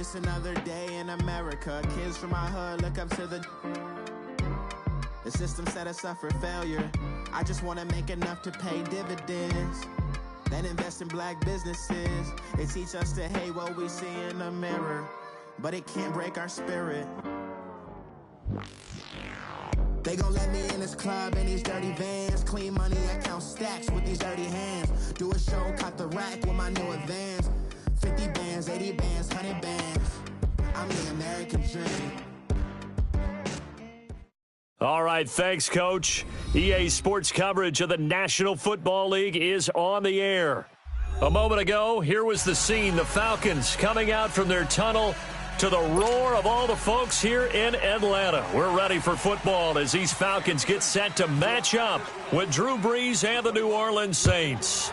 Just another day in America. Kids from my hood look up to the system set us up for failure. I just want to make enough to pay dividends, then invest in black businesses. It teach us to hate what we see in the mirror, but it can't break our spirit. They gon' let me in this club in these dirty vans. Clean money, I count stacks with these dirty hands. Do a show, cut the rack with my new advance. 50 bands, 80 bands, 100 bands. I'm the American dream. All right, thanks, Coach. EA Sports coverage of the National Football League is on the air. A moment ago, here was the scene. The Falcons coming out from their tunnel to the roar of all the folks here in Atlanta. We're ready for football as these Falcons get set to match up with Drew Brees and the New Orleans Saints.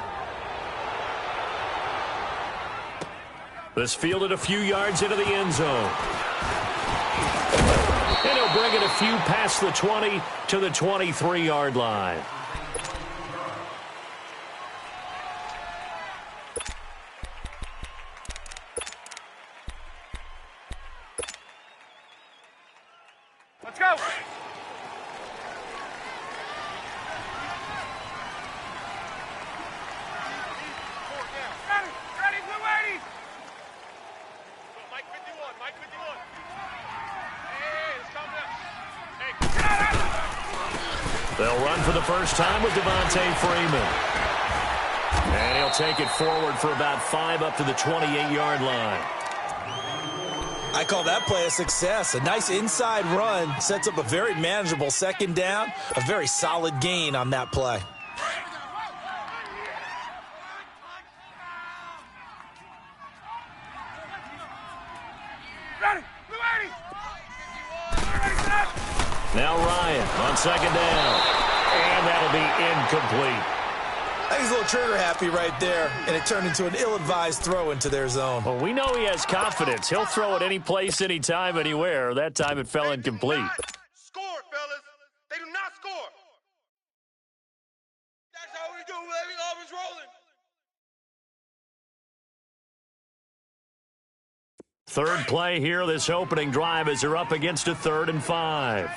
This fielded a few yards into the end zone. And he'll bring it a few past the 20 to the 23-yard line. Let's go. Ready, blue 80. Mike 51, Mike 51. Hey, it's coming up. Hey. They'll run for the first time with Devontae Freeman. And he'll take it forward for about 5 up to the 28-yard line. I call that play a success. A nice inside run sets up a very manageable second down. A very solid gain on that play. Now Ryan on second down. And that'll be incomplete. I think he's a little trigger happy right there, and it turned into an ill-advised throw into their zone. Well, we know he has confidence. He'll throw it any place, anytime, anywhere. That time it fell incomplete. Score, fellas. They do not score. That's how we do, baby. Auburn's rolling. Third play here, this opening drive, as they're up against a 3rd and 5.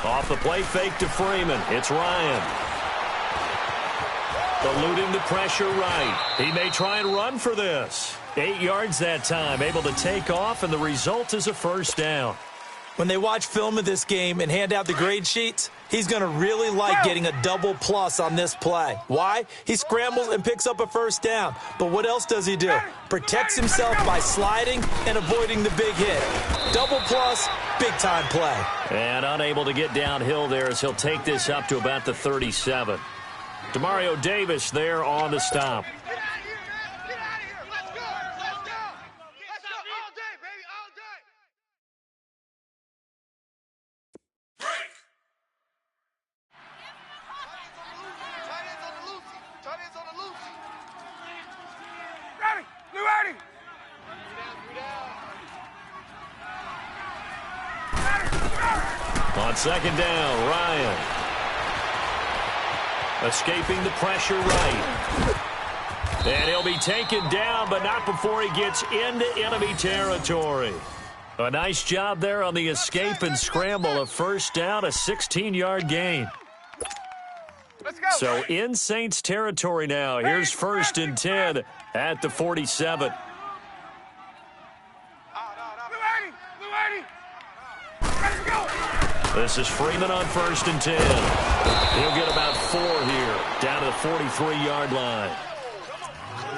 Off the play fake to Freeman. It's Ryan. Eluding the pressure right. He may try and run for this. 8 yards that time. Able to take off, and the result is a first down. When they watch film of this game and hand out the grade sheets, he's going to really like getting a double plus on this play. Why? He scrambles and picks up a first down. But what else does he do? Protects himself by sliding and avoiding the big hit. Double plus, big-time play. And unable to get downhill there as he'll take this up to about the 37. Demario Davis there on the stop. On second down, Ryan. Escaping the pressure right. And he'll be taken down, but not before he gets into enemy territory. A nice job there on the escape and scramble. A first down, a 16-yard gain. Let's go. So in Saints territory now. Here's 1st and 10 at the 47. This is Freeman on 1st and 10. He'll get about 4 here, down to the 43-yard line.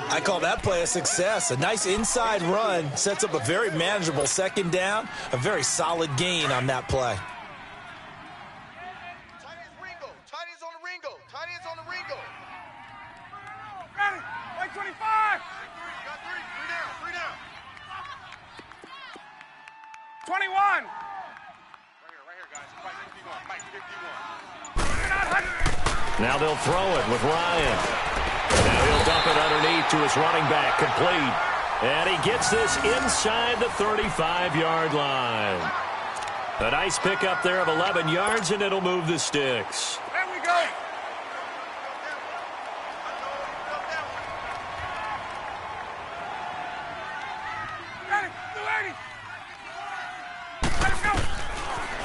I call that play a success. A nice inside run sets up a very manageable second down. A very solid gain on that play. Tight ends Ringo. Tight ends on the Ringo. Tight ends on the Ringo. Ready. Like 25. Got 3. 3 down. 21. Now they'll throw it with Ryan. Now he'll dump it underneath to his running back, complete. And he gets this inside the 35-yard line. A nice pickup there of 11 yards, and it'll move the sticks. There we go.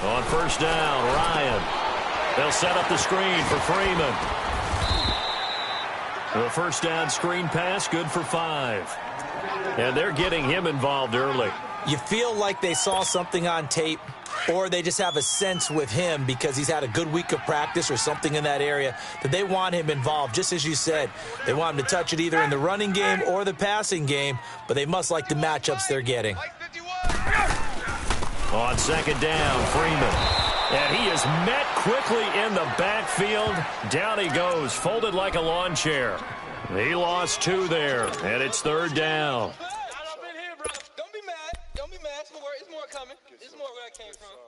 On first down, Ryan. They'll set up the screen for Freeman. The first down screen pass, good for 5. And they're getting him involved early. You feel like they saw something on tape, or they just have a sense with him because he's had a good week of practice or something in that area that they want him involved. Just as you said, they want him to touch it either in the running game or the passing game, but they must like the matchups they're getting. On second down, Freeman. And he is met quickly in the backfield. Down he goes, folded like a lawn chair. He lost 2 there, and it's third down. I've been here, bro. Don't be mad. Don't be mad. It's more coming. It's more where I came from.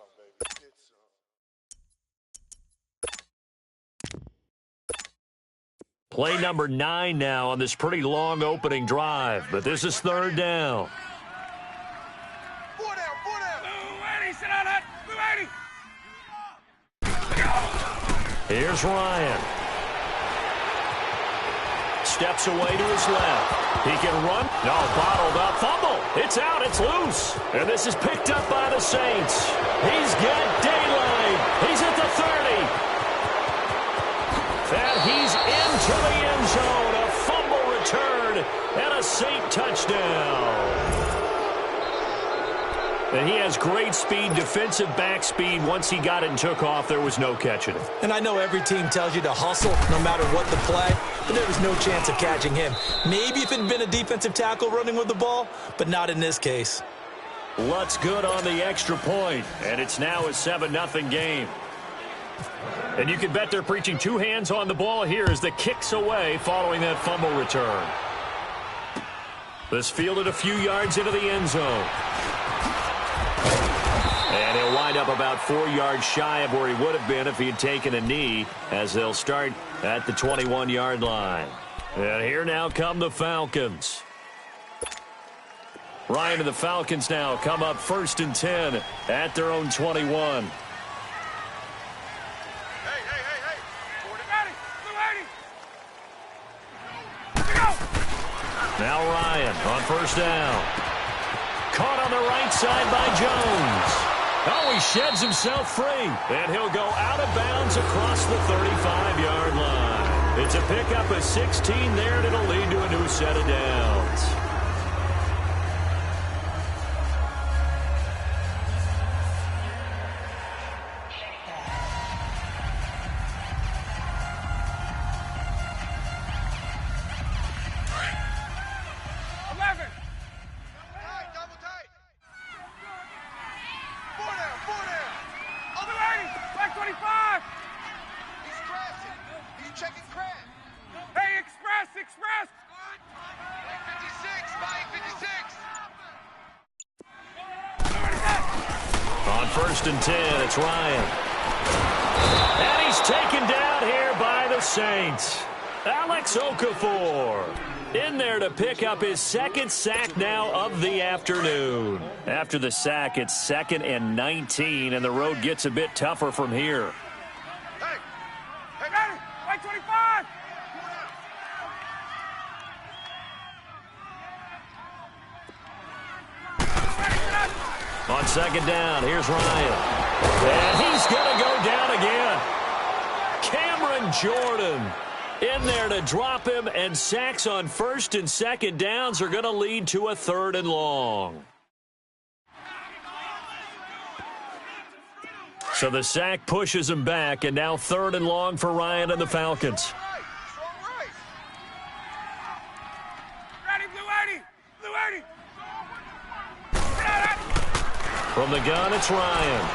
Play number 9 now on this pretty long opening drive, but this is third down. Here's Ryan. Steps away to his left. He can run. No, bottled up. Fumble. It's out. It's loose. And this is picked up by the Saints. He's got daylight. He's at the 30. And he's into the end zone. A fumble return and a Saint touchdown. And he has great speed, defensive back speed. Once he got it and took off, there was no catching it. And I know every team tells you to hustle no matter what the play, but there was no chance of catching him. Maybe if it had been a defensive tackle running with the ball, but not in this case. Lutz good on the extra point, and it's now a 7-0 game. And you can bet they're preaching 2 hands on the ball here as the kick's away following that fumble return. This fielded a few yards into the end zone. And he'll wind up about 4 yards shy of where he would have been if he had taken a knee, as they'll start at the 21-yard line. And here now come the Falcons. Ryan and the Falcons now come up 1st and 10 at their own 21. Hey. Now Ryan on first down. Caught on the right side by Jones. Oh, he sheds himself free. And he'll go out of bounds across the 35-yard line. It's a pickup of 16 there, and it'll lead to a new set of downs. First and 10, it's Ryan. And he's taken down here by the Saints. Alex Okafor in there to pick up his 2nd sack now of the afternoon. After the sack, it's 2nd and 19, and the road gets a bit tougher from here. Hey, ready? Right 25. On second down, here's Ryan. And he's going to go down again. Cameron Jordan in there to drop him, and sacks on 1st and 2nd downs are going to lead to a 3rd and long. So the sack pushes him back, and now 3rd and long for Ryan and the Falcons. From the gun, it's Ryan.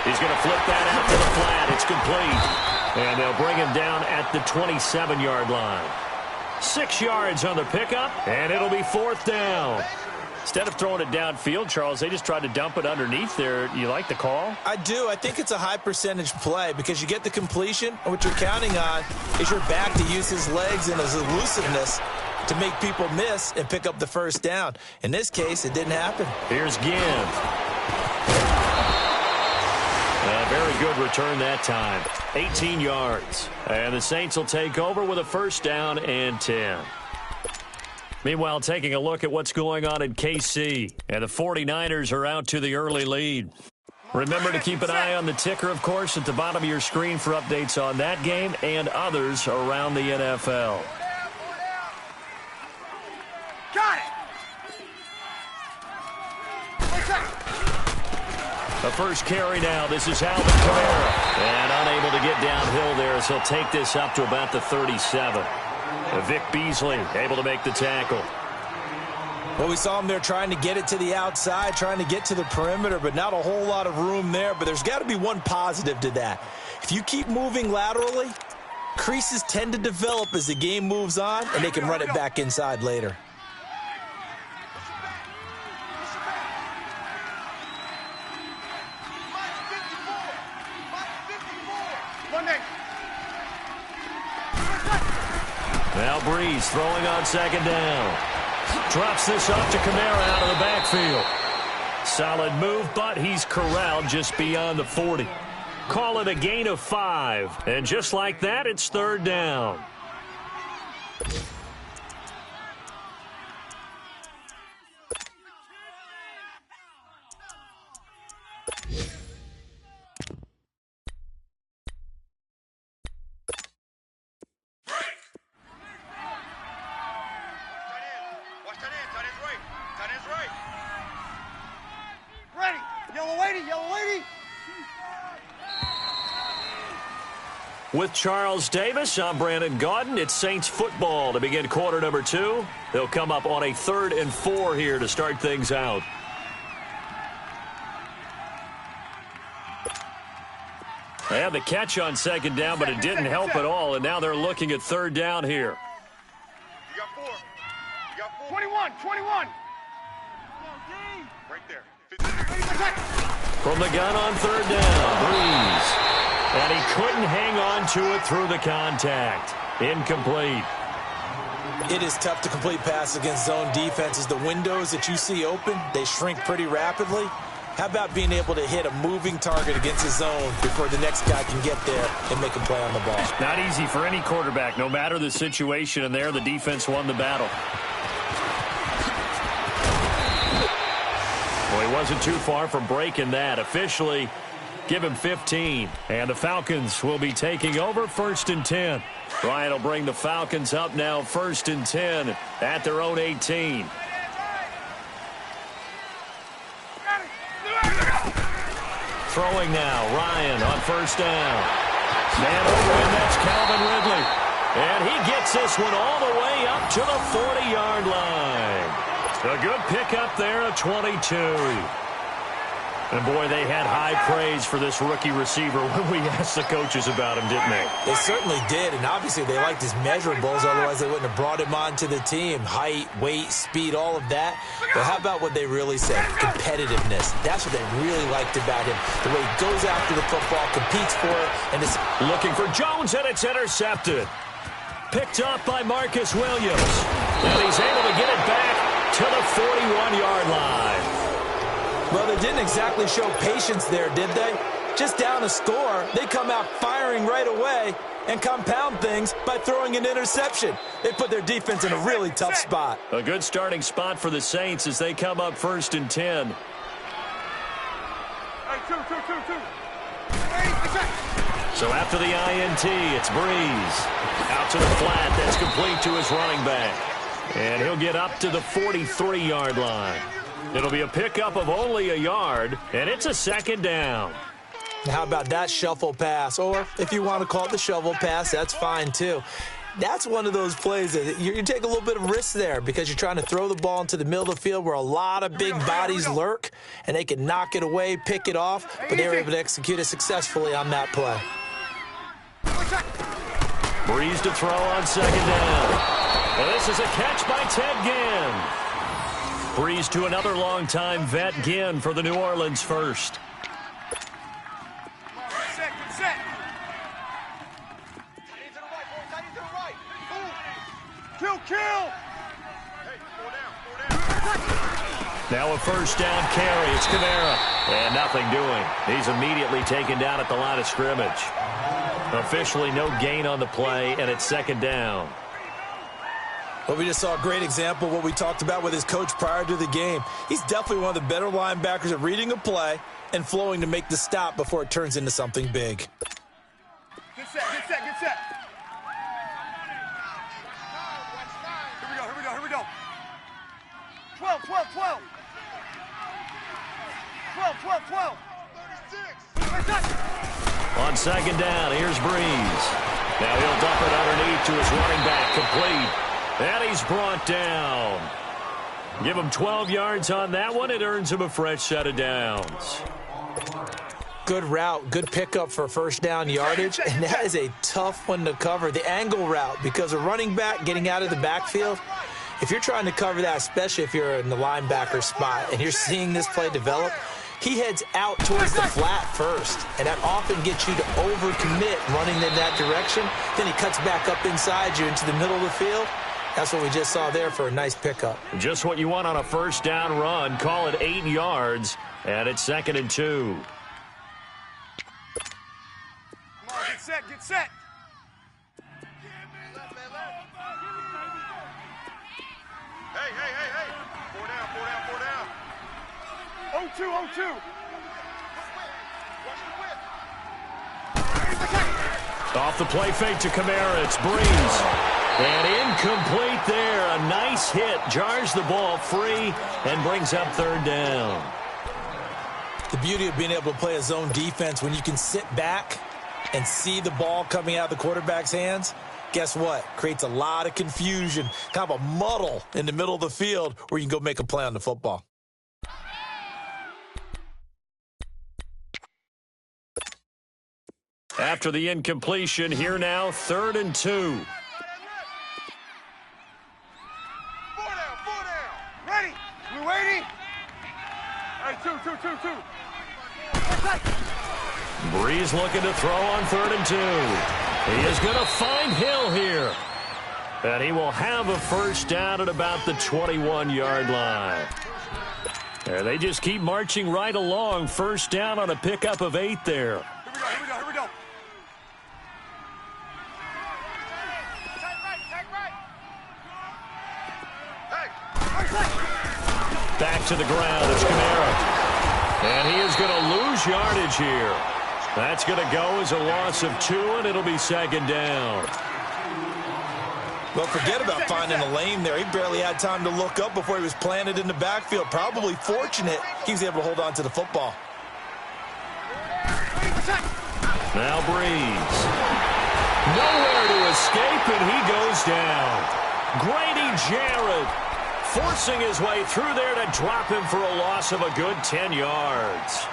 He's going to flip that out to the flat. It's complete. And they'll bring him down at the 27-yard line. 6 yards on the pickup, and it'll be 4th down. Instead of throwing it downfield, Charles, they just tried to dump it underneath there. You like the call? I do. I think it's a high percentage play because you get the completion, and what you're counting on is your back to use his legs and his elusiveness to make people miss and pick up the 1st down. In this case, it didn't happen. Here's Ginn. A very good return that time. 18 yards. And the Saints will take over with a first down and 10. Meanwhile, taking a look at what's going on in KC. And the 49ers are out to the early lead. Remember to keep an eye on the ticker, of course, at the bottom of your screen for updates on that game and others around the NFL. Got it. The first carry now. This is Alvin Kamara. And unable to get downhill there as he'll take this up to about the 37. Vic Beasley able to make the tackle. Well, we saw him there trying to get it to the outside, trying to get to the perimeter, but not a whole lot of room there. But there's got to be one positive to that. If you keep moving laterally, creases tend to develop as the game moves on, and they can run it back inside later. Now Breeze throwing on second down. Drops this off to Kamara out of the backfield. Solid move, but he's corralled just beyond the 40. Call it a gain of 5. And just like that, it's third down. With Charles Davis, I'm Brandon Gaudin. It's Saints football to begin quarter number 2. They'll come up on a 3rd and 4 here to start things out. They had the catch on second down, but it didn't help at all, and now they're looking at third down here. You got 4. You got 4. 21. 21. Right there. From the gun on third down, Breeze. And he couldn't hang on to it through the contact. Incomplete. It is tough to complete passes against zone defenses. The windows that you see open, they shrink pretty rapidly. How about being able to hit a moving target against his zone before the next guy can get there and make a play on the ball? Not easy for any quarterback, no matter the situation, and there the defense won the battle. Well, he wasn't too far from breaking that. Officially, give him 15. And the Falcons will be taking over 1st and 10. Ryan will bring the Falcons up now 1st and 10 at their own 18. Throwing now, Ryan on first down. Man over, and that's Calvin Ridley. And he gets this one all the way up to the 40-yard line. A good pickup there at 22. And, boy, they had high praise for this rookie receiver when we asked the coaches about him, didn't they? They certainly did, and obviously they liked his measurables. Otherwise, they wouldn't have brought him onto the team. Height, weight, speed, all of that. But how about what they really said? Competitiveness. That's what they really liked about him. The way he goes after the football, competes for it, and is looking for Jones, and it's intercepted. Picked up by Marcus Williams. And he's able to get it back to the 41-yard line. Well, they didn't exactly show patience there, did they? Just down a score, they come out firing right away and compound things by throwing an interception. They put their defense in a really tough spot. A good starting spot for the Saints as they come up 1st and 10. So after the INT, it's Breeze. Out to the flat. That's complete to his running back. And he'll get up to the 43-yard line. It'll be a pickup of only a yard, and it's a 2nd down. How about that shuffle pass? Or if you want to call it the shovel pass, that's fine too. That's one of those plays that you take a little bit of risk there because you're trying to throw the ball into the middle of the field where a lot of big bodies lurk, and they can knock it away, pick it off, but they were able to execute it successfully on that play. Breeze to throw on 2nd down. And this is a catch by Ted Ginn. Breeze to another longtime vet, Ginn, for the New Orleans first. Now a first down carry. It's Kamara. And nothing doing. He's immediately taken down at the line of scrimmage. Officially no gain on the play, and it's second down. Well, we just saw a great example of what we talked about with his coach prior to the game. He's definitely one of the better linebackers at reading a play and flowing to make the stop before it turns into something big. Get set, get set, get set. Here we go. 12. 36. On second down, here's Breeze. Now he'll dump it underneath to his running back, complete. And he's brought down. Give him 12 yards on that one. It earns him a fresh set of downs. Good route, good pickup for first down yardage, and that is a tough one to cover. The angle route, because a running back getting out of the backfield, if you're trying to cover that, especially if you're in the linebacker spot and you're seeing this play develop, he heads out towards the flat first, and that often gets you to overcommit running in that direction. Then he cuts back up inside you into the middle of the field. That's what we just saw there for a nice pickup. Just what you want on a first down run. Call it 8 yards, and it's 2nd and 2. Come on, get set. Hey. 4 down. 0-2. Off the play fake to Kamara. It's Breeze. And incomplete there. A nice hit. Jars the ball free and brings up 3rd down. The beauty of being able to play a zone defense when you can sit back and see the ball coming out of the quarterback's hands, guess what? Creates a lot of confusion, kind of a muddle in the middle of the field where you can go make a play on the football. After the incompletion, here now, 3rd and 2. 4 down. Ready? We waiting? All right, 2. Breeze looking to throw on 3rd and 2. He is going to find Hill here. And he will have a first down at about the 21-yard line. There, they just keep marching right along. First down on a pickup of 8 there. Here we go. Back to the ground. It's Kamara. And he is going to lose yardage here. That's going to go as a loss of 2, and it'll be 2nd down. Well, forget about finding a lane there. He barely had time to look up before he was planted in the backfield. Probably fortunate he was able to hold on to the football. Now Breeze. Nowhere to escape, and he goes down. Grady Jarrett forcing his way through there to drop him for a loss of a good 10 yards.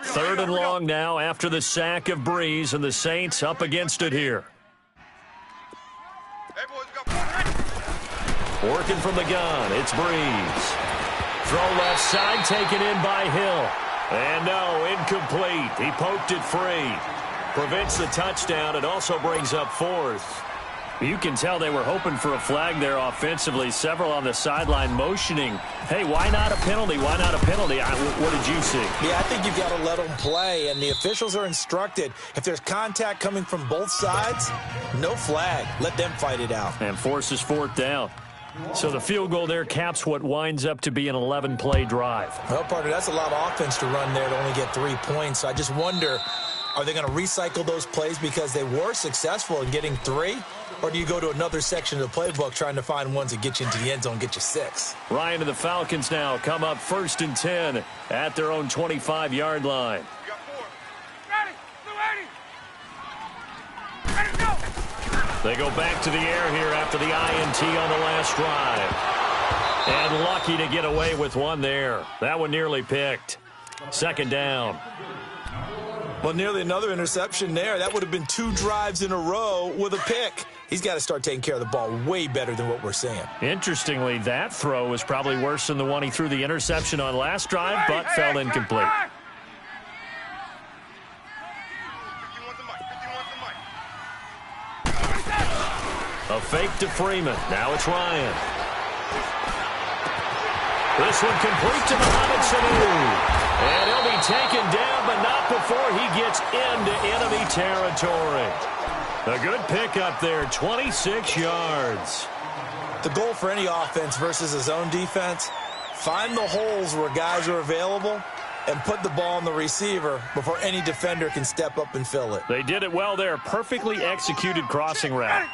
Third and long now after the sack of Breeze, and the Saints up against it here. Hey, boys, we got 4. Working from the gun, it's Breeze. Throw left side, taken in by Hill. And no, incomplete. He poked it free. Prevents the touchdown. It also brings up 4th. You can tell they were hoping for a flag there offensively. Several on the sideline motioning. Hey, why not a penalty? Why not a penalty? What did you see? Yeah, I think you've got to let them play, and the officials are instructed. If there's contact coming from both sides, no flag. Let them fight it out. And forces 4th down. So the field goal there caps what winds up to be an 11-play drive. Well, partner, that's a lot of offense to run there to only get 3 points. So I just wonder, are they going to recycle those plays because they were successful in getting 3? Or do you go to another section of the playbook trying to find ones that get you into the end zone, get you 6? Ryan and the Falcons now come up 1st and 10 at their own 25-yard line. We got 4. Ready? Ready, go! They go back to the air here after the INT on the last drive. And lucky to get away with one there. That one nearly picked. 2nd down. Well, nearly another interception there. That would have been 2 drives in a row with a pick. He's got to start taking care of the ball way better than what we're seeing. Interestingly, that throw was probably worse than the one he threw the interception on last drive, but fell incomplete. A fake to Freeman. Now it's Ryan. This one complete to Mohamed Sanu. And he'll be taken down, but not before he gets into enemy territory. A good pickup there, 26 yards. The goal for any offense versus his own defense, find the holes where guys are available and put the ball on the receiver before any defender can step up and fill it. They did it well there. Perfectly executed crossing route.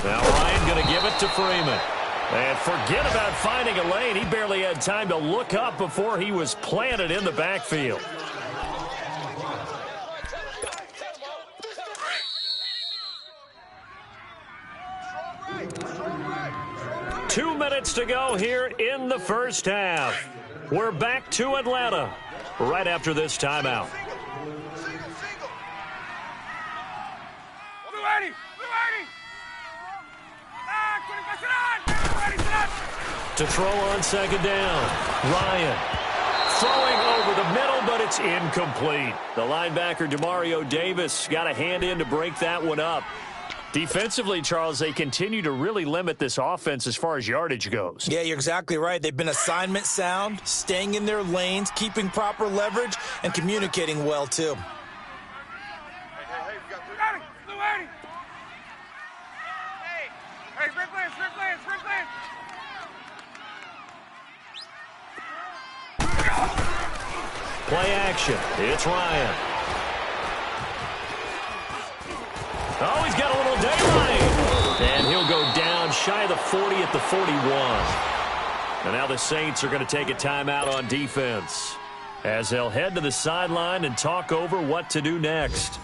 Now Ryan going to give it to Freeman. And forget about finding a lane. He barely had time to look up before he was planted in the backfield. Two minutes to go here in the first half. We're back to Atlanta right after this timeout. To throw on second down. Ryan throwing over the middle, but it's incomplete. The linebacker, Demario Davis, got a hand in to break that one up. Defensively, Charles, they continue to really limit this offense as far as yardage goes. Yeah, you're exactly right. They've been assignment sound, staying in their lanes, keeping proper leverage, and communicating well, too. Play action. It's Ryan. Oh, he's got a little daylight. And he'll go down shy of the 40 at the 41. And now the Saints are going to take a timeout on defense as they'll head to the sideline and talk over what to do next.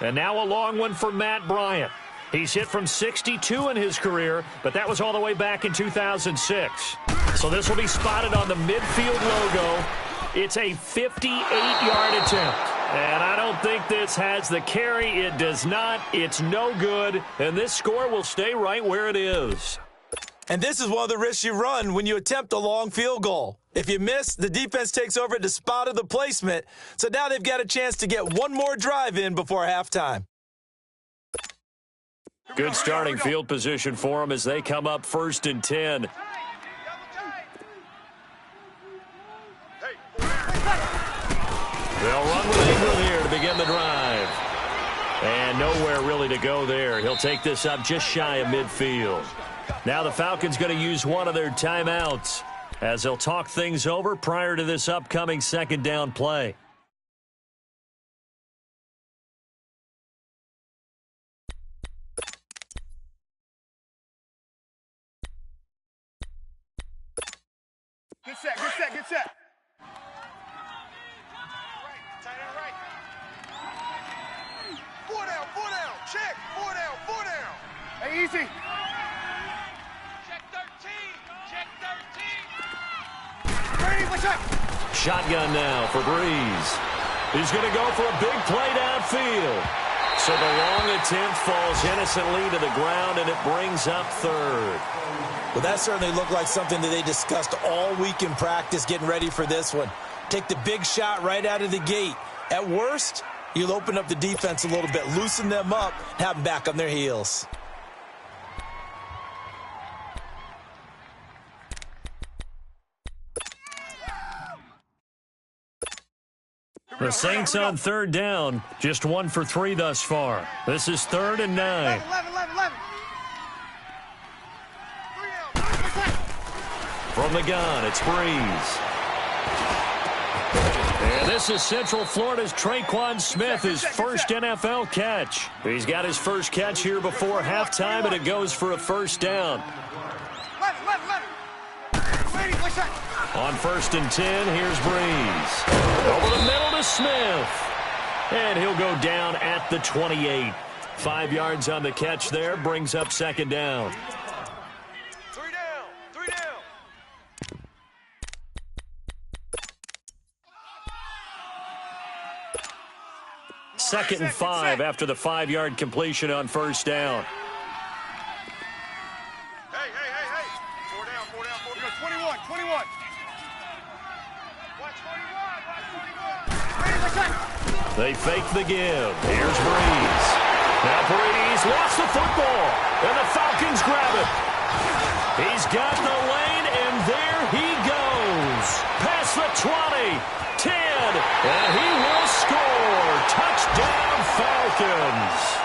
And now a long one for Matt Bryant. He's hit from 62 in his career, but that was all the way back in 2006. So this will be spotted on the midfield logo. It's a 58-yard attempt. And I don't think this has the carry. It does not. It's no good. And this score will stay right where it is. And this is one of the risks you run when you attempt a long field goal. If you miss, the defense takes over at the spot of the placement. So now they've got a chance to get one more drive in before halftime. Good starting field position for them as they come up 1st and 10. They'll run with Ingram here to begin the drive. And nowhere really to go there. He'll take this up just shy of midfield. Now the Falcons going to use one of their timeouts as they'll talk things over prior to this upcoming second down play. Good set, good set, good set. Tight end right. 4 down, check. 4 down. Hey, easy. Check 13. Brady, watch out. Shotgun now for Breeze. He's going to go for a big play downfield. So the long attempt falls innocently to the ground, and it brings up 3rd. Well, that certainly looked like something that they discussed all week in practice getting ready for this one. Take the big shot right out of the gate. At worst, you'll open up the defense a little bit, loosen them up, have them back on their heels. The Saints on 3rd down, just 1 for 3 thus far. This is 3rd and 9. 11. From the gun, it's Breeze. And this is Central Florida's Traquan Smith, his first NFL catch. He's got his first catch here before halftime, and it goes for a 1st down. On 1st and 10, here's Breeze. Over the middle to Smith. And he'll go down at the 28. 5 yards on the catch there, brings up second down. 3 down. 3 down. Second and 5 after the 5-yard completion on first down. Hey. 4 down. 21. 21. Watch 21. They fake the give. Here's Breeze. Now Breeze lost the football, and the Falcons grab it. He's got the lane, and there he goes. Past the 20, 10, and he will score. Touchdown, Falcons.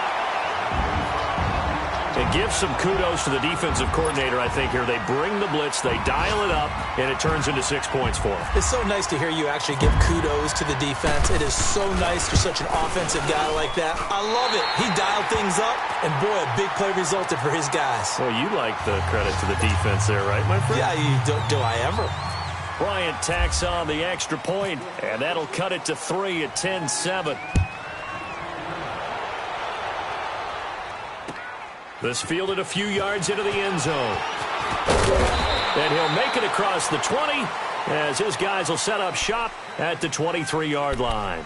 And give some kudos to the defensive coordinator, I think, here. They bring the blitz, they dial it up, and it turns into 6 points for them. It's so nice to hear you actually give kudos to the defense. It is so nice for such an offensive guy like that. I love it. He dialed things up, and boy, a big play resulted for his guys. Well, you like the credit to the defense there, right, my friend? Yeah, do I ever. Bryant tacks on the extra point, and that'll cut it to 3 at 10-7. This fielded a few yards into the end zone. And he'll make it across the 20 as his guys will set up shop at the 23-yard line.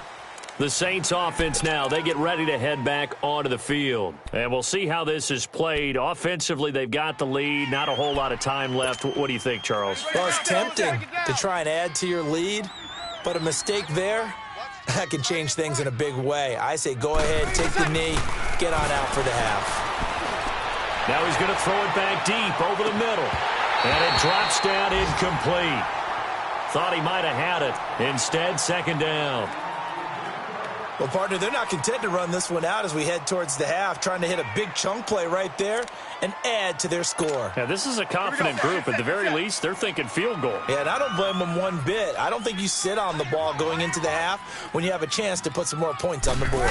The Saints offense now, they get ready to head back onto the field. And we'll see how this is played. Offensively, they've got the lead. Not a whole lot of time left. What do you think, Charles? Well, it's tempting to try and add to your lead, but a mistake there, that can change things in a big way. I say go ahead, take the knee, get on out for the half. Now he's going to throw it back deep over the middle. And it drops down incomplete. Thought he might have had it. Instead, second down. Well, partner, they're not content to run this one out as we head towards the half, trying to hit a big chunk play right there and add to their score. Yeah, this is a confident group. At the very least, they're thinking field goal. Yeah, and I don't blame them one bit. I don't think you sit on the ball going into the half when you have a chance to put some more points on the board.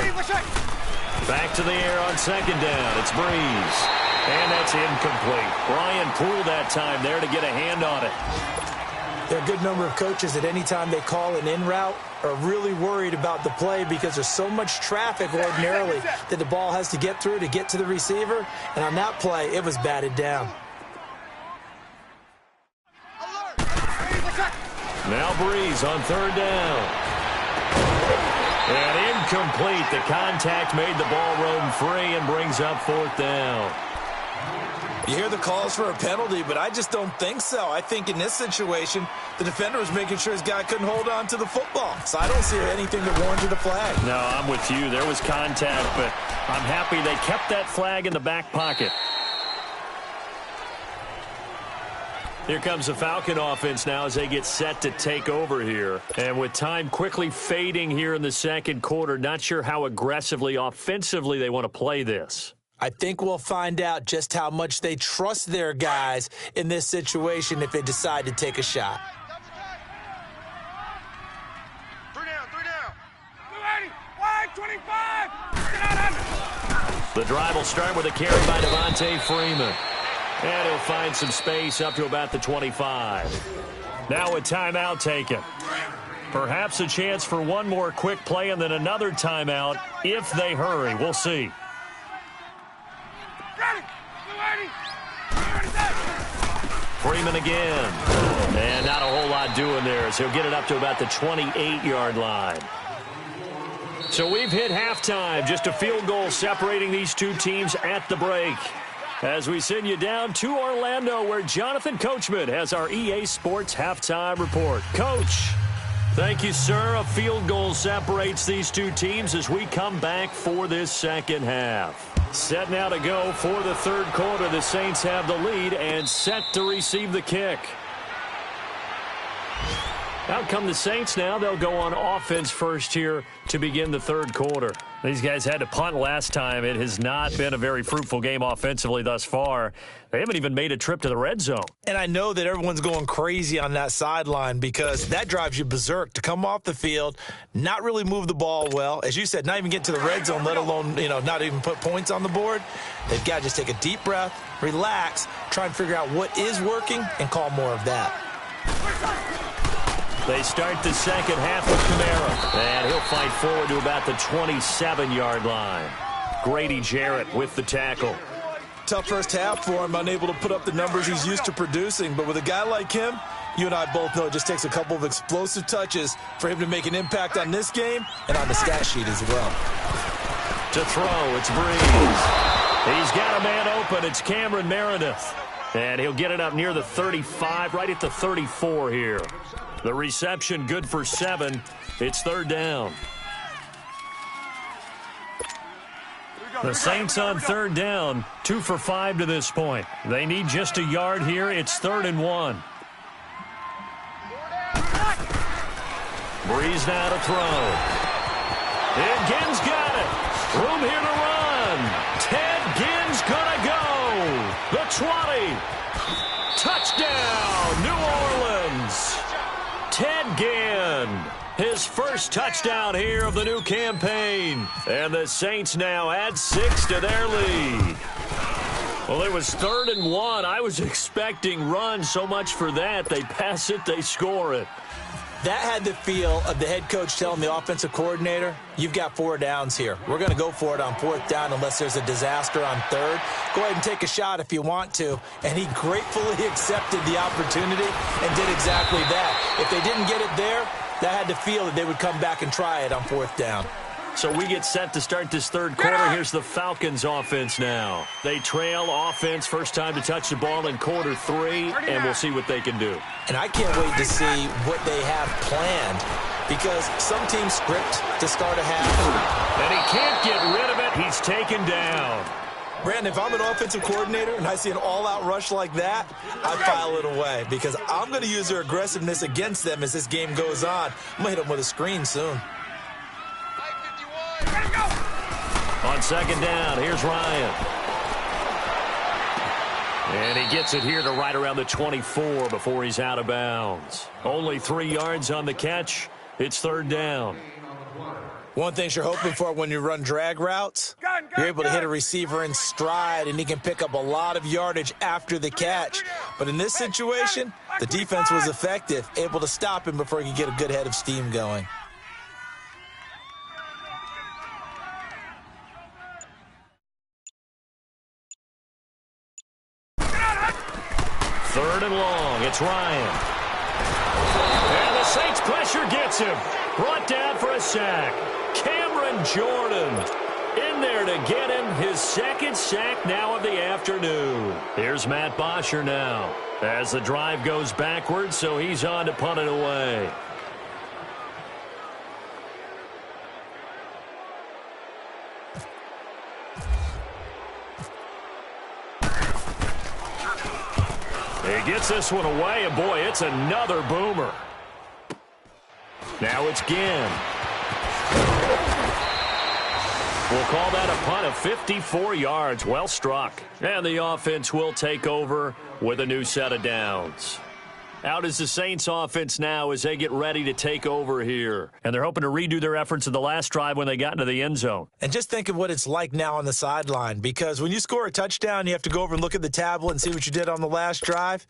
Back to the air on second down. It's Breeze. And that's incomplete. Brian Poole that time there to get a hand on it. There are a good number of coaches that any time they call an in route are really worried about the play because there's so much traffic ordinarily that the ball has to get through to get to the receiver. And on that play, it was batted down. Now Breeze on third down. And incomplete. The contact made the ball roam free and brings up fourth down. You hear the calls for a penalty, but I just don't think so. I think in this situation, the defender was making sure his guy couldn't hold on to the football. So I don't see anything that warranted a flag. No, I'm with you. There was contact, but I'm happy they kept that flag in the back pocket. Here comes the Falcon offense now as they get set to take over here. And with time quickly fading here in the second quarter, not sure how aggressively, offensively they want to play this. I think we'll find out just how much they trust their guys in this situation if they decide to take a shot. 3 down. 280. Wide 25. The drive will start with a carry by Devontae Freeman. And he'll find some space up to about the 25. Now a timeout taken. Perhaps a chance for one more quick play and then another timeout if they hurry. We'll see. Freeman again. And not a whole lot doing there as he'll get it up to about the 28-yard line. So we've hit halftime. Just a field goal separating these two teams at the break. As we send you down to Orlando where Jonathan Coachman has our EA Sports Halftime Report. Coach, thank you, sir. A field goal separates these two teams as we come back for this second half. Set now to go for the third quarter. The Saints have the lead and set to receive the kick. Out come the Saints now. They'll go on offense first here to begin the third quarter. These guys had to punt last time. It has not been a very fruitful game offensively thus far. They haven't even made a trip to the red zone. And I know that everyone's going crazy on that sideline because that drives you berserk to come off the field, not really move the ball well. As you said, not even get to the red zone, let alone, not even put points on the board. They've got to just take a deep breath, relax, try and figure out what is working, and call more of that. They start the second half with Kamara, and he'll fight forward to about the 27-yard line. Grady Jarrett with the tackle. Tough first half for him, unable to put up the numbers he's used to producing. But with a guy like him, you and I both know it just takes a couple of explosive touches for him to make an impact on this game and on the stat sheet as well. To throw, it's Breeze. He's got a man open. It's Cameron Meredith. And he'll get it up near the 35, right at the 34 here. The reception good for 7. It's third down. The Saints on third down, 2 for 5 to this point. They need just a yard here. It's 3rd and 1. Breeze now to throw. And Ginn's got it. Room here to run. Ted Ginn's gonna go. The 20. Touchdown, New Orleans. Ted Ginn. His first touchdown here of the new campaign. And the Saints now add 6 to their lead. Well, it was 3rd and 1. I was expecting run, so much for that. They pass it, they score it. That had the feel of the head coach telling the offensive coordinator, you've got 4 downs here. We're going to go for it on 4th down unless there's a disaster on 3rd. Go ahead and take a shot if you want to. And he gratefully accepted the opportunity and did exactly that. If they didn't get it there, that had the feel that they would come back and try it on 4th down. So we get set to start this third quarter. Here's the Falcons offense now. They trail offense, first time to touch the ball in quarter 3, and we'll see what they can do. And I can't wait to see what they have planned, because some teams script to start a half. And he can't get rid of it. He's taken down. Brandon, if I'm an offensive coordinator and I see an all-out rush like that, I file it away, because I'm going to use their aggressiveness against them as this game goes on. I'm going to hit them with a screen soon. On second down, here's Ryan. And he gets it here to right around the 24 before he's out of bounds. Only 3 yards on the catch. It's 3rd down. One thing you're hoping for when you run drag routes, you're able to hit a receiver in stride, and he can pick up a lot of yardage after the catch. But in this situation, the defense was effective, able to stop him before he could get a good head of steam going. Third and long, it's Ryan. And the Saints pressure gets him. Brought down for a sack. Cameron Jordan in there to get him his 2nd sack now of the afternoon. Here's Matt Bosher now as the drive goes backwards, so he's on to punt it away. He gets this one away, and boy, it's another boomer. Now it's Ginn. We'll call that a punt of 54 yards. Well struck. And the offense will take over with a new set of downs. Out is the Saints offense now as they get ready to take over here. And they're hoping to redo their efforts in the last drive when they got into the end zone. And just think of what it's like now on the sideline, because when you score a touchdown, you have to go over and look at the tablet and see what you did on the last drive.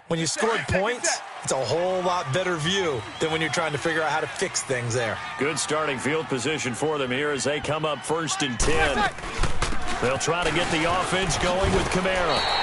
When you scored points, it's a whole lot better view than when you're trying to figure out how to fix things there. Good starting field position for them here as they come up 1st and 10. They'll try to get the offense going with Kamara.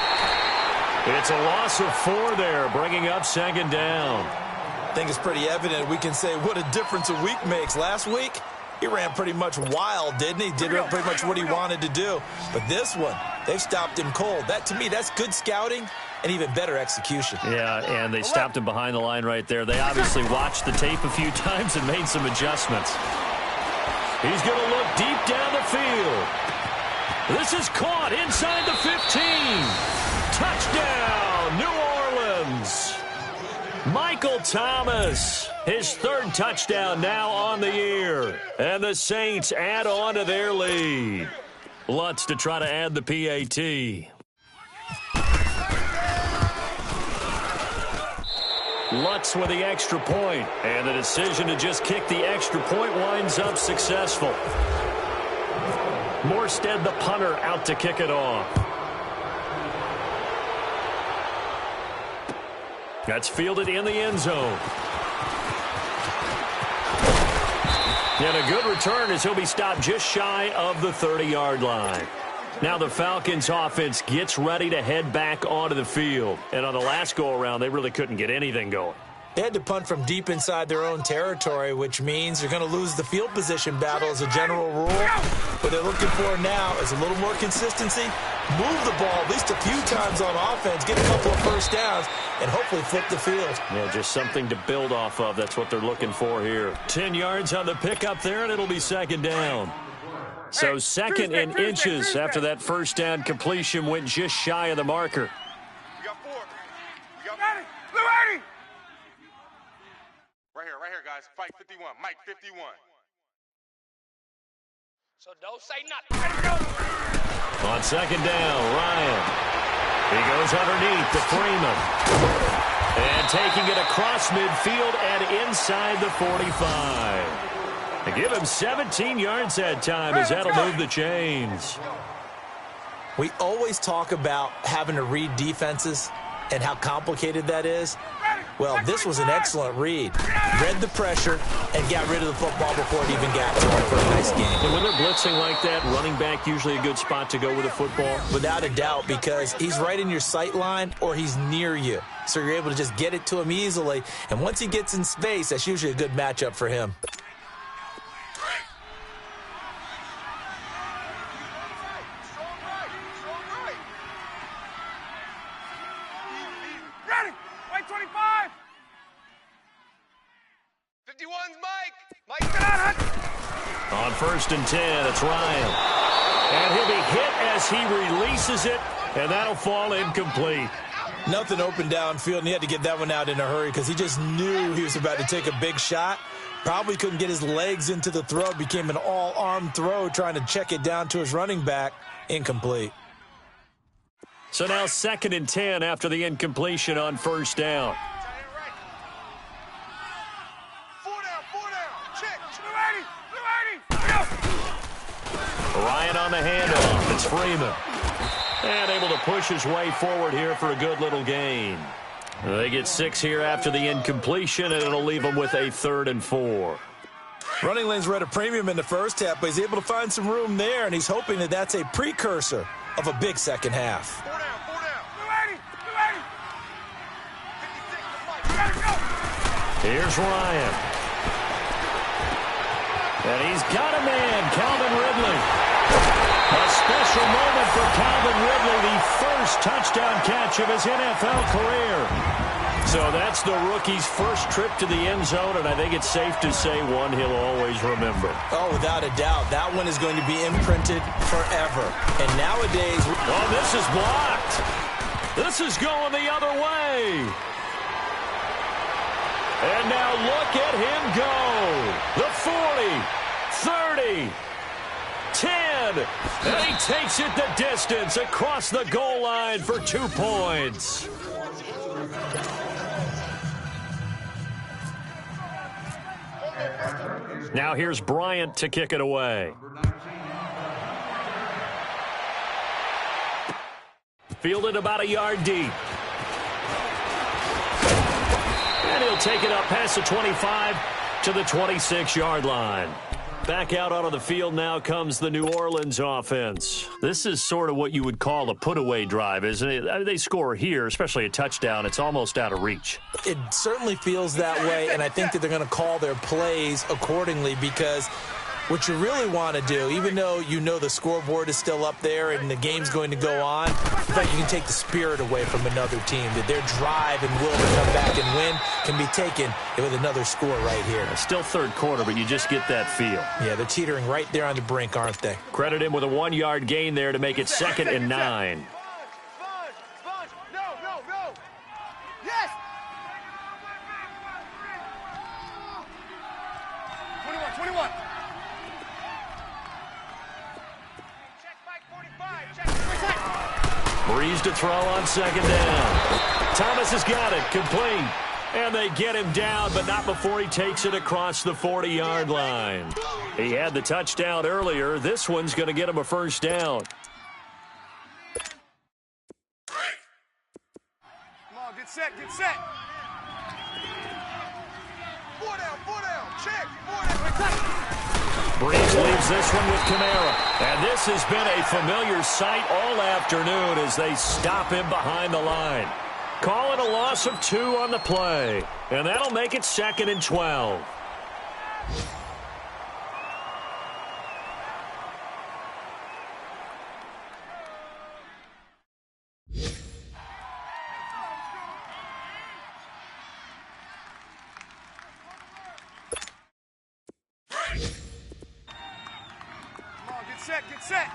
It's a loss of 4 there, bringing up 2nd down. I think it's pretty evident. We can say what a difference a week makes. Last week, he ran pretty much wild, didn't he? Did pretty much what he wanted to do. But this one, they've stopped him cold. That, to me, that's good scouting and even better execution. Yeah, and they stopped him behind the line right there. They obviously watched the tape a few times and made some adjustments. He's going to look deep down the field. This is caught inside the 15. Touchdown, New Orleans. Michael Thomas, his 3rd touchdown now on the year. And the Saints add on to their lead. Lutz to try to add the PAT. Lutz with the extra point. And the decision to just kick the extra point winds up successful. Morstead, the punter, out to kick it off. That's fielded in the end zone. And a good return as he'll be stopped just shy of the 30-yard line. Now the Falcons offense gets ready to head back onto the field. And on the last go-around, they really couldn't get anything going. They had to punt from deep inside their own territory, which means you're going to lose the field position battle as a general rule. What they're looking for now is a little more consistency, move the ball at least a few times on offense, get a couple of first downs, and hopefully flip the field. Yeah, just something to build off of. That's what they're looking for here. 10 yards on the pickup there, and it'll be second down. So second and inches after that first down completion went just shy of the marker. We got 4. We got Ready. Blue 80. Right here, guys. Fight 51. Mike 51. So don't say nothing. On second down, Ryan. He goes underneath to Freeman. And taking it across midfield and inside the 45. They give him 17 yards that time as that'll move the chains. We always talk about having to read defenses and how complicated that is. Well, this was an excellent read. Read the pressure and got rid of the football before it even got to him for a nice game. And when they're blitzing like that, running back usually a good spot to go with a football? Without a doubt, because he's right in your sight line or he's near you. So you're able to just get it to him easily. And once he gets in space, that's usually a good matchup for him. Ready. White 25. 51's Mike. Mike, get out. On first and 10, it's Ryan. And he'll be hit as he releases it, and that'll fall incomplete. Nothing open downfield, and he had to get that one out in a hurry because he just knew he was about to take a big shot. Probably couldn't get his legs into the throw. It became an all-arm throw trying to check it down to his running back. Incomplete. So now second and 10 after the incompletion on first down. 4 down. Check. Blue 80. Go. Ryan on the handoff. It's Freeman. And able to push his way forward here for a good little gain. They get 6 here after the incompletion, and it'll leave them with a 3rd and 4. Running lanes were at a premium in the first half, but he's able to find some room there, and he's hoping that that's a precursor of a big second half. 4 down. Blue 80. Blue 80. 56. Go. Here's Ryan. And he's got a man, Calvin Ridley. A special moment for Calvin Ridley, the first touchdown catch of his NFL career. So that's the rookie's first trip to the end zone, and I think it's safe to say one he'll always remember. Oh, without a doubt. That one is going to be imprinted forever. And nowadays... Oh, this is blocked. This is going the other way. And now look at him go. The 40, 30, 10. And he takes it the distance across the goal line for 2 points. Now here's Bryant to kick it away. Fielded about a yard deep. And he'll take it up past the 25 to the 26-yard line. Back out onto the field now comes the New Orleans offense. This is sort of what you would call a put-away drive, isn't it? I mean, they score here, especially a touchdown. It's almost out of reach. It certainly feels that way, and I think that they're going to call their plays accordingly because what you really want to do, even though you know the scoreboard is still up there and the game's going to go on, in fact, you can take the spirit away from another team, that their drive and will to come back and win can be taken with another score right here. It's still third quarter, but you just get that feel. Yeah, they're teetering right there on the brink, aren't they? Credit him with a 1-yard gain there to make it 2nd and 9. No. Yes. 21. Breeze to throw on second down. Thomas has got it, complete. And they get him down, but not before he takes it across the 40-yard line. He had the touchdown earlier. This one's going to get him a first down. Come on, get set. 4 down. Check. 4 down. Breeze leaves this one with Kamara. And this has been a familiar sight all afternoon as they stop him behind the line. Call it a loss of 2 on the play. And that'll make it 2nd and 12. Get set.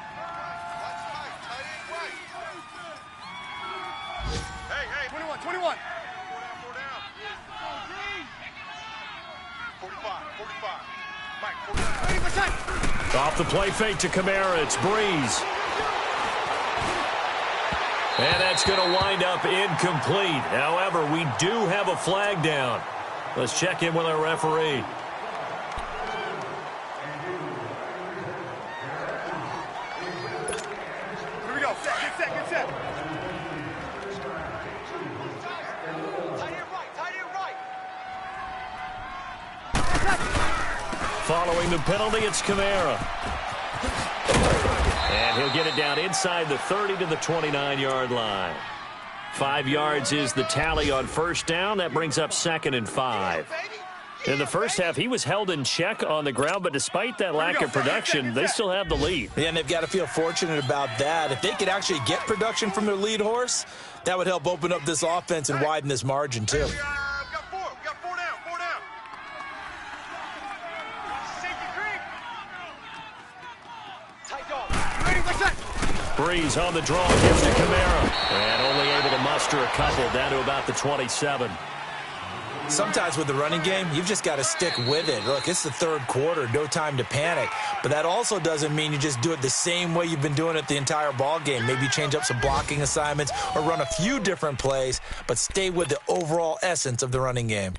Hey, 21. 4 down. 45. Mike, 45. Off the play fake to Kamara. It's Breeze. And that's going to wind up incomplete. However, we do have a flag down. Let's check in with our referee. Get set. Tight end right. Following the penalty, it's Kamara. And he'll get it down inside the 30 to the 29-yard line. 5 yards is the tally on first down. That brings up 2nd and 5. In the first half, he was held in check on the ground, but despite that lack of production, they still have the lead. Yeah, and they've got to feel fortunate about that. If they could actually get production from their lead horse, that would help open up this offense and widen this margin, too. We got 4 down. Safety creep. Tight dog. Ready, what's that? Breeze on the draw, gives to Kamara. And only able to muster a couple down to about the 27. Sometimes with the running game, you've just got to stick with it. Look, it's the third quarter, no time to panic. But that also doesn't mean you just do it the same way you've been doing it the entire ball game. Maybe change up some blocking assignments or run a few different plays, but stay with the overall essence of the running game.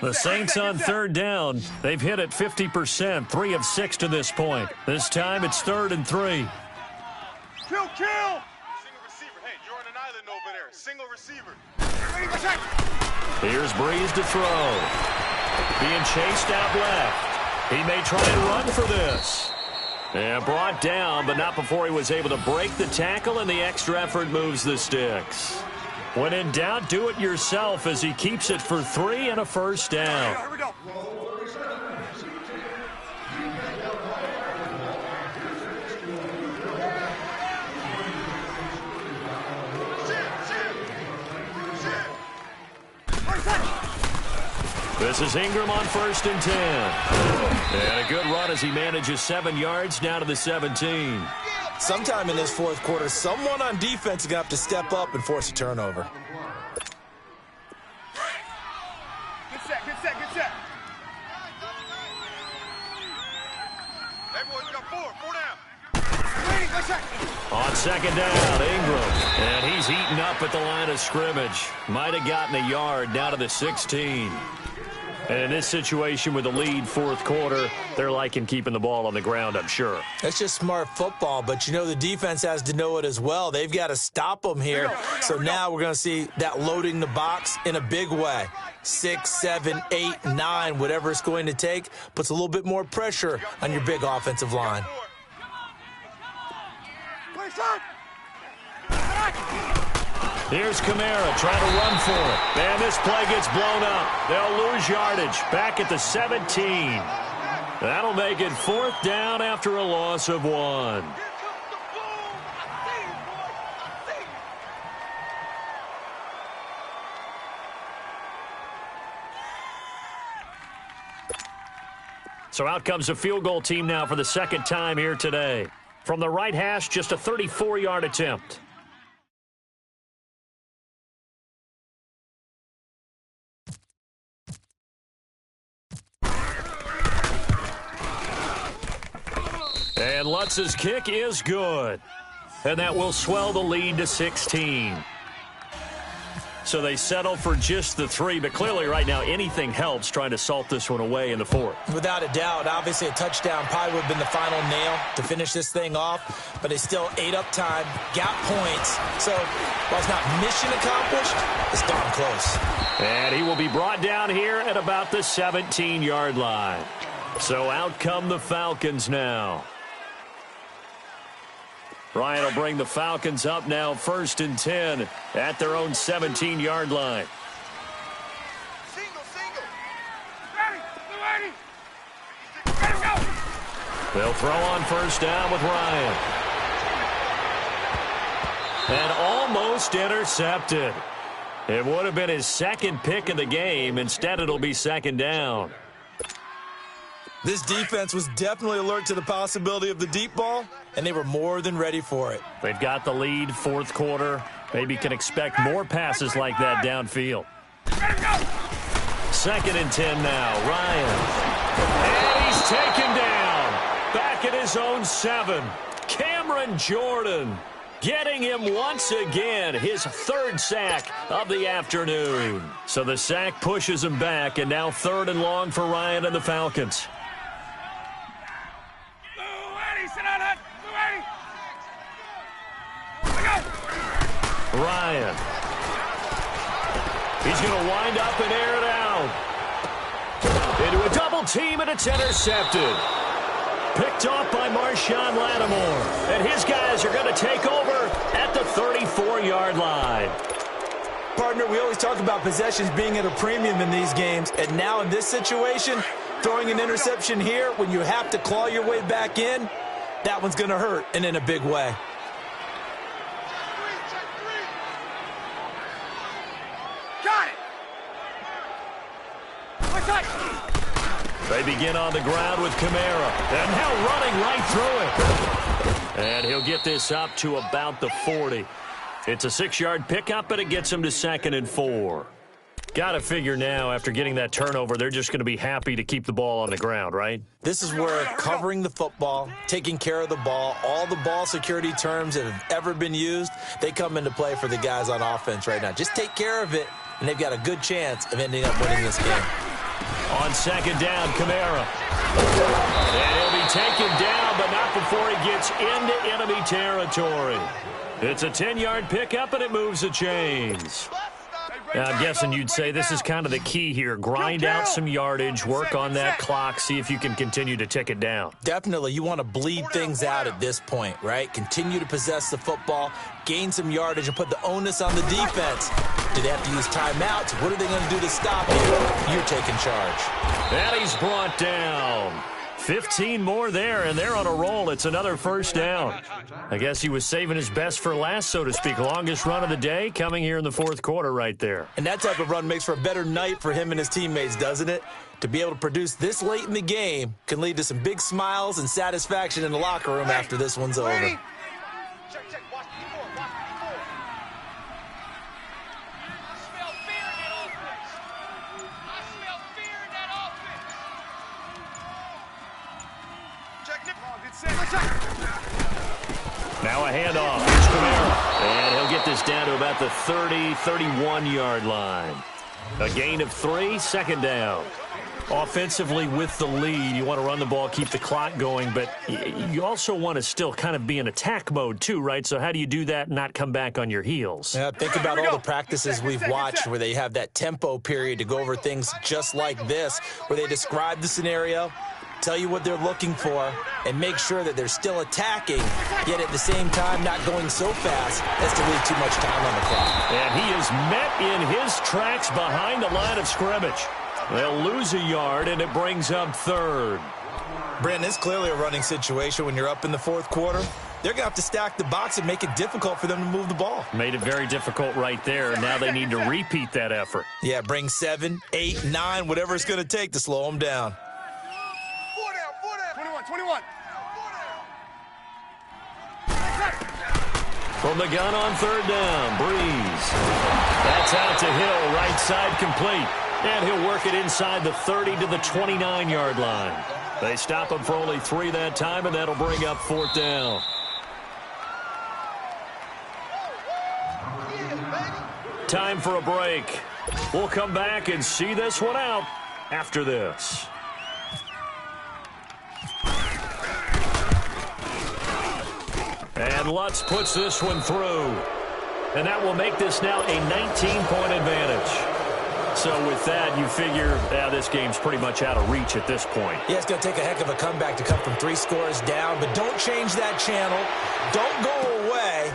The Saints on third down. They've hit it 50%, 3 of 6 to this point. This time it's 3rd and 3. Kill. Single receiver. Hey, you're on an island over there. Single receiver. Here's Breeze to throw. Being chased out left. He may try and run for this. And brought down, but not before he was able to break the tackle, and the extra effort moves the sticks. When in doubt, do it yourself as he keeps it for 3 and a first down. Here we go. This is Ingram on 1st and 10. And a good run as he manages 7 yards down to the 17. Sometime in this fourth quarter, someone on defense is going to have to step up and force a turnover. Get set. Everyone, you got 4 down. Ready, what's that? On 2nd down, Ingram. And he's eaten up at the line of scrimmage. Might have gotten a yard down to the 16. And in this situation with the lead fourth quarter, they're liking keeping the ball on the ground, I'm sure. That's just smart football, but you know the defense has to know it as well. They've got to stop them here. So now we're going to see that loading the box in a big way. 6, 7, 8, 9, whatever it's going to take, puts a little bit more pressure on your big offensive line. Here's Kamara trying to run for it. And this play gets blown up. They'll lose yardage back at the 17. That'll make it 4th down after a loss of 1. So out comes a field goal team now for the 2nd time here today. From the right hash, just a 34-yard attempt. And Lutz's kick is good. And that will swell the lead to 16. So they settle for just the 3, but clearly right now anything helps trying to salt this one away in the 4th. Without a doubt, obviously a touchdown probably would have been the final nail to finish this thing off, but they still ate up time, got points. So while it's not mission accomplished, it's darn close. And he will be brought down here at about the 17-yard line. So out come the Falcons now. Ryan will bring the Falcons up now 1st and 10 at their own 17-yard line. Single. Ready, go. They'll throw on 1st down with Ryan. And almost intercepted. It would have been his 2nd pick of the game. Instead, it'll be 2nd down. This defense was definitely alert to the possibility of the deep ball, and they were more than ready for it. They've got the lead, 4th quarter. Maybe can expect more passes like that downfield. 2nd and 10 now. Ryan. And he's taken down. Back at his own 7. Cameron Jordan getting him once again. His 3rd sack of the afternoon. So the sack pushes him back, and now 3rd and long for Ryan and the Falcons. Ryan. He's going to wind up and air it out. Into a double team, and it's intercepted. Picked off by Marshawn Lattimore. And his guys are going to take over at the 34-yard line. Partner, we always talk about possessions being at a premium in these games. And now in this situation, throwing an interception here when you have to claw your way back in, that one's going to hurt, and in a big way. They begin on the ground with Kamara. And now running right through it. And he'll get this up to about the 40. It's a 6-yard pickup, but it gets him to 2nd and 4. Got to figure now, after getting that turnover, they're just going to be happy to keep the ball on the ground, right? This is where covering the football, taking care of the ball, all the ball security terms that have ever been used, they come into play for the guys on offense right now. Just take care of it, and they've got a good chance of ending up winning this game. On 2nd down, Kamara. And he'll be taken down, but not before he gets into enemy territory. It's a 10-yard pickup, and it moves the chains. Now, I'm guessing you'd say this is kind of the key here. Grind out some yardage, work on that clock, see if you can continue to tick it down. Definitely. You want to bleed things out at this point, right? Continue to possess the football, gain some yardage, and put the onus on the defense. Do they have to use timeouts? What are they going to do to stop you? You're taking charge. And he's brought down. 15 more there, and they're on a roll. It's another 1st down. I guess he was saving his best for last, so to speak. Longest run of the day coming here in the 4th quarter right there. And that type of run makes for a better night for him and his teammates, doesn't it? To be able to produce this late in the game can lead to some big smiles and satisfaction in the locker room after this one's over. Check. Watch the 4. I smell fear in that offense. Now a handoff. It's Kamara. And he'll get this down to about the 30, 31-yard line. A gain of 3, 2nd down. Offensively with the lead, you want to run the ball, keep the clock going, but you also want to still kind of be in attack mode too, right? So how do you do that and not come back on your heels? Yeah, think about all the practices we've watched where they have that tempo period to go over things just like this, where they describe the scenario, tell you what they're looking for, and make sure that they're still attacking, yet at the same time not going so fast as to leave too much time on the clock. And he is met in his tracks behind the line of scrimmage. They'll lose a yard, and it brings up 3rd. Brandon, it's clearly a running situation when you're up in the 4th quarter. They're going to have to stack the box and make it difficult for them to move the ball. Made it very difficult right there. Now they need to repeat that effort. Yeah, bring 7, 8, 9, whatever it's going to take to slow them down. 21. From the gun on 3rd down, Breeze. That's out to Hill, right side complete. And he'll work it inside the 30 to the 29-yard line. They stop him for only 3 that time, and that'll bring up 4th down. time for a break. We'll come back and see this one out after this. And Lutz puts this one through. And that will make this now a 19-point advantage. So with that, you figure this game's pretty much out of reach at this point. Yeah, it's going to take a heck of a comeback to come from 3 scores down, but don't change that channel. Don't go away.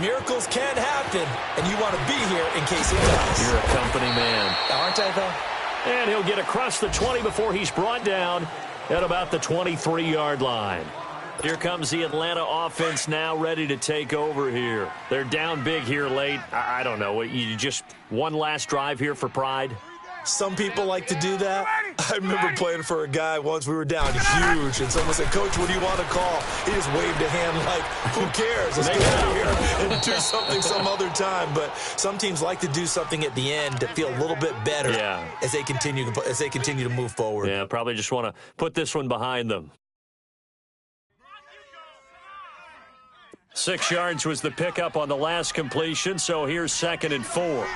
Miracles can happen, and you want to be here in case it does. You're a company man. Aren't I, though? And he'll get across the 20 before he's brought down at about the 23-yard line. Here comes the Atlanta offense now ready to take over here. They're down big here late. I don't know. You just one last drive here for pride? Some people like to do that. I remember playing for a guy once. We were down huge, and someone said, "Coach, what do you want to call?" He just waved a hand like, who cares? Let's get out of here and do something some other time. But some teams like to do something at the end to feel a little bit better as they continue to move forward. Yeah, probably just want to put this one behind them. 6 yards was the pickup on the last completion, so here's 2nd and 4.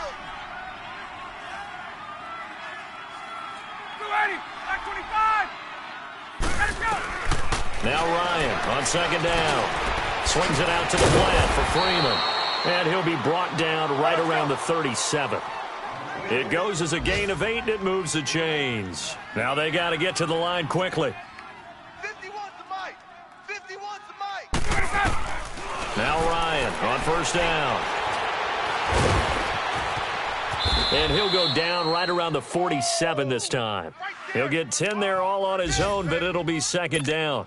Now Ryan on 2nd down. Swings it out to the flat for Freeman. And he'll be brought down right around the 37. It goes as a gain of 8, and it moves the chains. Now they got to get to the line quickly. 51's the mic. 51's the mic. Now Ryan on 1st down. And he'll go down right around the 47 this time. He'll get 10 there all on his own, but it'll be 2nd down.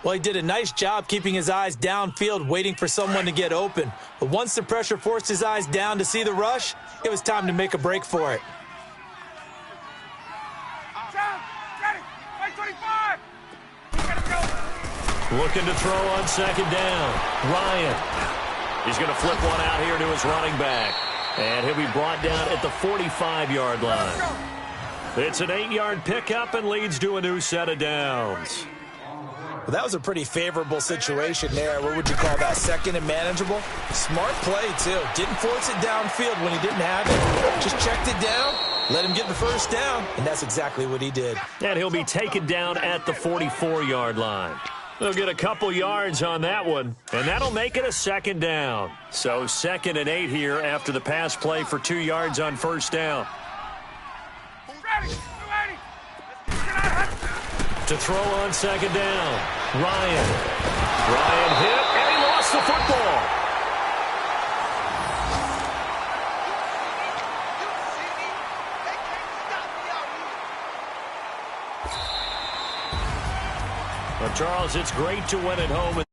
Well, he did a nice job keeping his eyes downfield, waiting for someone to get open. But once the pressure forced his eyes down to see the rush, it was time to make a break for it. Looking to throw on 2nd down. Ryan. He's going to flip one out here to his running back. And he'll be brought down at the 45-yard line. It's an 8-yard pickup and leads to a new set of downs. Well, that was a pretty favorable situation there. What would you call that? 2nd and manageable? Smart play, too. Didn't force it downfield when he didn't have it. Just checked it down, let him get the 1st down, and that's exactly what he did. And he'll be taken down at the 44-yard line. They'll get a couple yards on that one, and that'll make it a 2nd down. So 2nd and 8 here after the pass play for 2 yards on 1st down. To throw on 2nd down. Ryan hit, and he lost the football. Well, Charles, it's great to win at home.